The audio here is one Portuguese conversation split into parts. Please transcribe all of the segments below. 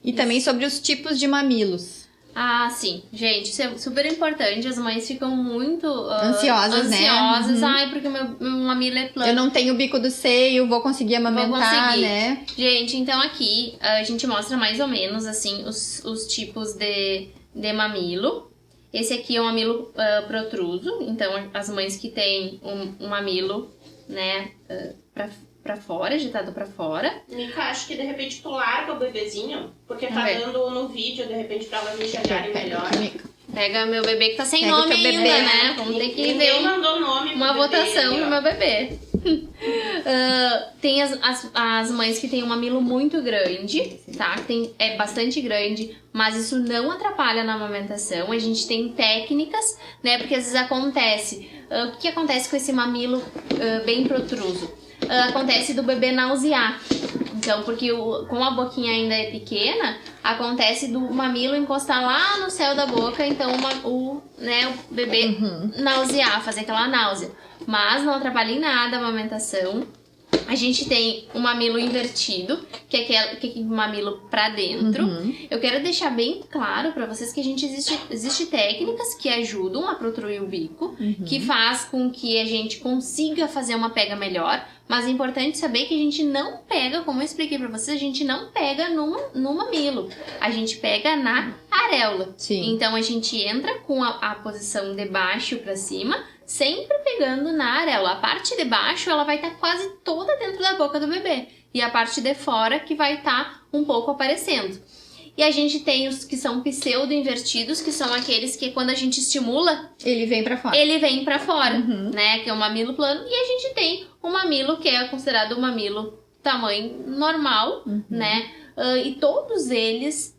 E também sobre os tipos de mamilos. Ah, sim. Gente, isso é super importante. As mães ficam muito ansiosas, né? Ai, porque meu mamilo é plano. Eu não tenho o bico do seio, vou conseguir amamentar, né? Gente, então aqui a gente mostra mais ou menos, assim, os tipos de mamilo. Esse aqui é um mamilo protruso. Então, as mães que têm um mamilo, né, pra fora, agitado pra fora. Mica, acho que de repente tu larga o bebezinho, porque tá dando no vídeo, de repente, pra elas enxergarem melhor. Pega meu bebê que tá sem nome ainda, bebê, né? Vamos ter que ver mandou nome uma votação ali, pro meu bebê. Tem as mães que tem um mamilo muito grande, tá? É bastante grande, mas isso não atrapalha na amamentação. A gente tem técnicas, né? Porque às vezes acontece... o que acontece com esse mamilo bem protruso? Acontece do bebê nausear. Então, porque como a boquinha ainda é pequena, acontece do mamilo encostar lá no céu da boca, então o bebê nausear, fazer aquela náusea. Mas não atrapalha em nada a amamentação. A gente tem o mamilo invertido, que é aquele mamilo pra dentro. Eu quero deixar bem claro pra vocês que existe técnicas que ajudam a protruir o bico, que faz com que a gente consiga fazer uma pega melhor. Mas é importante saber que a gente não pega, como eu expliquei pra vocês, a gente não pega no mamilo. A gente pega na areola. Sim. Então a gente entra com a posição de baixo pra cima, sempre pegando na areola. A parte de baixo, ela vai estar quase toda dentro da boca do bebê. E a parte de fora que vai estar um pouco aparecendo. E a gente tem os que são pseudo-invertidos, que são aqueles que quando a gente estimula... Ele vem pra fora. Ele vem pra fora, né? Que é o mamilo plano. E a gente tem o mamilo que é considerado o mamilo tamanho normal, né? E todos eles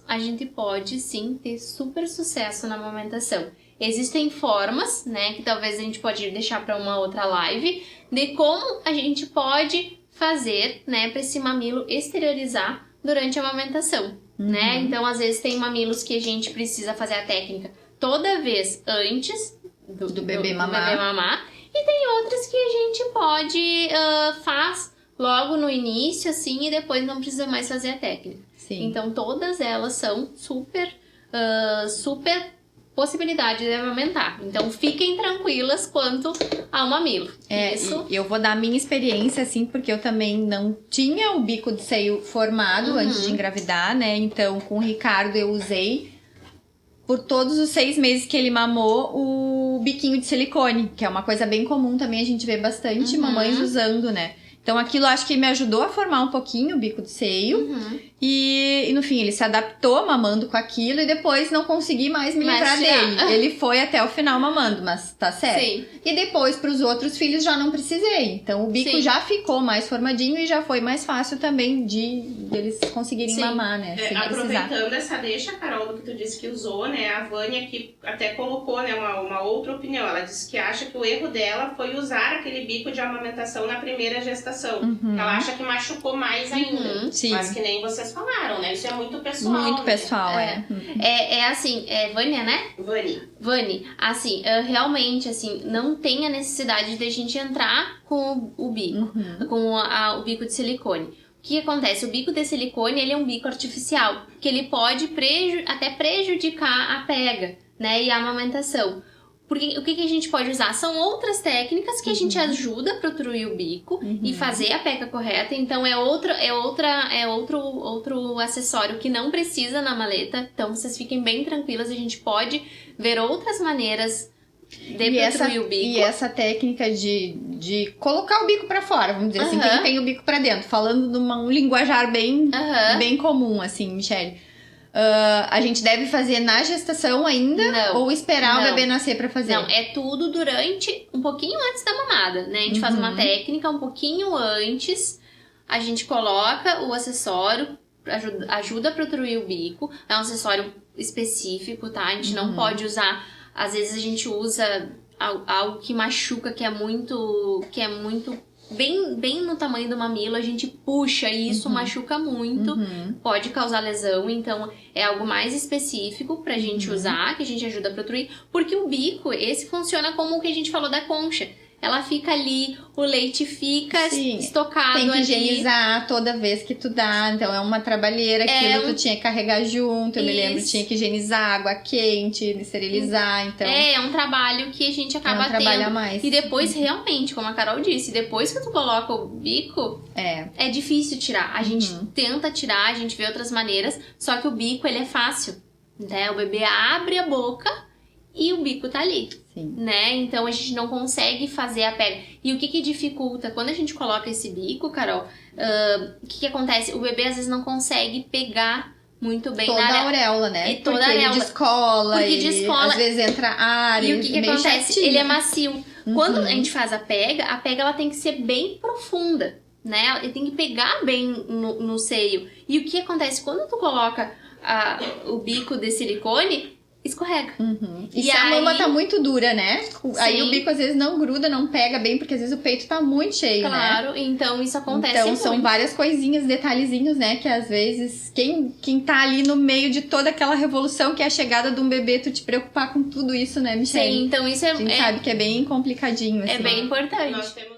a gente pode, sim, ter super sucesso na amamentação. Existem formas, né, que talvez a gente pode deixar para uma outra live, de como a gente pode fazer, né, para esse mamilo exteriorizar durante a amamentação, né? Então, às vezes tem mamilos que a gente precisa fazer a técnica toda vez antes do bebê mamar, e tem outras que a gente pode faz logo no início, assim, e depois não precisa mais fazer a técnica. Sim. Então, todas elas são super possibilidade de amamentar. Então, fiquem tranquilas quanto ao mamilo. Isso. Eu vou dar a minha experiência, assim, porque eu também não tinha o bico de seio formado antes de engravidar, né? Então, com o Ricardo, eu usei, por todos os 6 meses que ele mamou, o biquinho de silicone, que é uma coisa bem comum também, a gente vê bastante mamães usando, né? Então, aquilo acho que me ajudou a formar um pouquinho o bico de seio. E no fim, ele se adaptou mamando com aquilo e depois não consegui mais me livrar dele. Ele foi até o final mamando, mas tá certo. Sim. E depois, pros outros filhos, já não precisei. Então, o bico já ficou mais formadinho e já foi mais fácil também de eles conseguirem mamar, né? Sem aproveitando precisar. essa deixa, Carol, do que tu disse que usou, né? A Vânia aqui até colocou, né, uma outra opinião. Ela disse que acha que o erro dela foi usar aquele bico de amamentação na primeira gestação. Ela acha que machucou mais ainda. Sim. Mas que nem vocês falaram, né? Isso é muito pessoal. Muito né? pessoal, É assim, Vânia, né? Vani, assim, realmente, assim, não tem a necessidade de a gente entrar com o bico, com o bico de silicone. O que acontece? O bico de silicone, ele é um bico artificial, que ele pode até prejudicar a pega, né, e a amamentação. Porque o que a gente pode usar? São outras técnicas que a gente ajuda a protruir o bico e fazer a pega correta. Então, é outro acessório que não precisa na maleta. Então, vocês fiquem bem tranquilas. A gente pode ver outras maneiras de protruir o bico. E essa técnica de colocar o bico pra fora, vamos dizer assim, quem tem o bico pra dentro. Falando de um linguajar bem comum, assim, Michele. A gente deve fazer na gestação ainda? Não, ou esperar o bebê nascer pra fazer? Não, é tudo durante, um pouquinho antes da mamada, né? A gente faz uma técnica um pouquinho antes, a gente coloca o acessório, ajuda a protruir o bico, é um acessório específico, tá? A gente não pode usar, às vezes a gente usa algo que machuca, que é muito bem no tamanho do mamilo, a gente puxa e isso machuca muito, pode causar lesão, então é algo mais específico pra gente usar, que a gente ajuda a protruir, porque o bico, esse funciona como o que a gente falou da concha. ela fica ali, o leite fica Sim, estocado tem que ali. higienizar toda vez que tu dá, então é uma trabalheira, aquilo tu tinha que carregar junto, eu me lembro, Isso. tinha que higienizar água quente, esterilizar, então É um trabalho que a gente acaba trabalho a tendo. mais. E depois, realmente, como a Carol disse, depois que tu coloca o bico, é difícil tirar. A gente tenta tirar, a gente vê outras maneiras, só que o bico, ele é fácil, né? O bebê abre a boca e o bico tá ali. Sim. Né? Então a gente não consegue fazer a pega. E o que dificulta? Quando a gente coloca esse bico, Carol, o que acontece? O bebê às vezes não consegue pegar muito bem toda na a auréola, né? E toda porque a auréola. ele descola, Porque ele, descola. às vezes entra ar, E o que meio acontece? chatinho. Ele é macio. Quando a gente faz a pega ela tem que ser bem profunda, né? Ele tem que pegar bem no seio. E o que acontece? Quando tu coloca o bico de silicone, escorrega. E se a mama tá muito dura, né? Aí o bico às vezes não gruda, não pega bem, porque às vezes o peito tá muito cheio, né? Claro, então isso acontece Então muito. são várias coisinhas, detalhezinhos, né? Que às vezes quem tá ali no meio de toda aquela revolução que é a chegada de um bebê, tu te preocupar com tudo isso, né, Michelle? Sim, então isso A gente sabe que é bem complicadinho, assim. É bem importante. Nós temos